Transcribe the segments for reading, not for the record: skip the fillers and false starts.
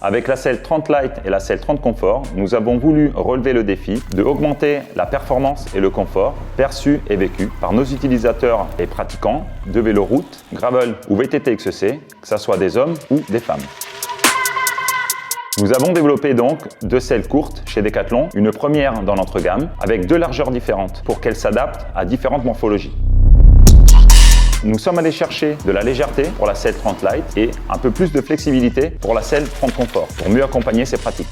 Avec la selle 30 Light et la selle 30 Comfort, nous avons voulu relever le défi de augmenter la performance et le confort perçu et vécu par nos utilisateurs et pratiquants de vélo route, gravel ou VTT XC, que ce soit des hommes ou des femmes. Nous avons développé donc deux selles courtes chez Decathlon, une première dans notre gamme, avec deux largeurs différentes pour qu'elles s'adaptent à différentes morphologies. Nous sommes allés chercher de la légèreté pour la selle 30 Light et un peu plus de flexibilité pour la selle 30 Comfort, pour mieux accompagner ces pratiques.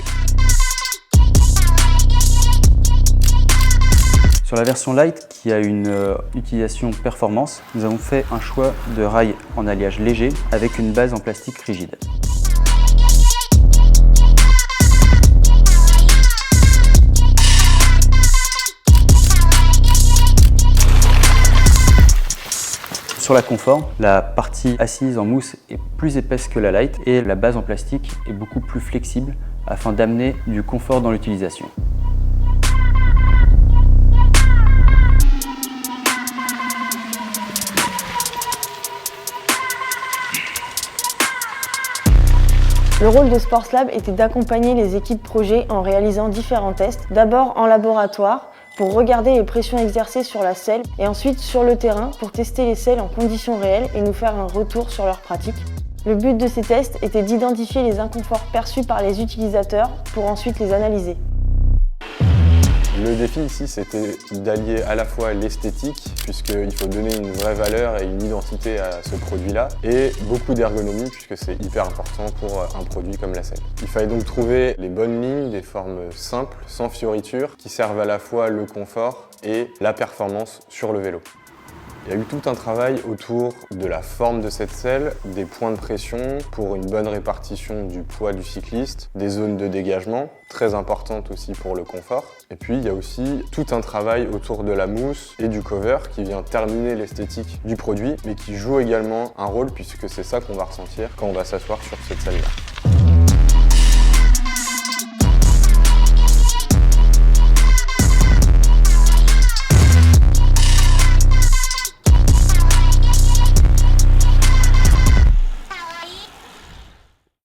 Sur la version Light, qui a une utilisation performance, nous avons fait un choix de rails en alliage léger avec une base en plastique rigide. Sur la Comfort, la partie assise en mousse est plus épaisse que la Light et la base en plastique est beaucoup plus flexible afin d'amener du confort dans l'utilisation. Le rôle de Sports Lab était d'accompagner les équipes projet en réalisant différents tests, d'abord en laboratoire, pour regarder les pressions exercées sur la selle et ensuite sur le terrain pour tester les selles en conditions réelles et nous faire un retour sur leur pratique. Le but de ces tests était d'identifier les inconforts perçus par les utilisateurs pour ensuite les analyser. Le défi ici, c'était d'allier à la fois l'esthétique, puisqu'il faut donner une vraie valeur et une identité à ce produit-là, et beaucoup d'ergonomie, puisque c'est hyper important pour un produit comme la selle. Il fallait donc trouver les bonnes lignes, des formes simples, sans fioritures, qui servent à la fois le confort et la performance sur le vélo. Il y a eu tout un travail autour de la forme de cette selle, des points de pression pour une bonne répartition du poids du cycliste, des zones de dégagement, très importantes aussi pour le confort. Et puis il y a aussi tout un travail autour de la mousse et du cover qui vient terminer l'esthétique du produit, mais qui joue également un rôle puisque c'est ça qu'on va ressentir quand on va s'asseoir sur cette selle-là.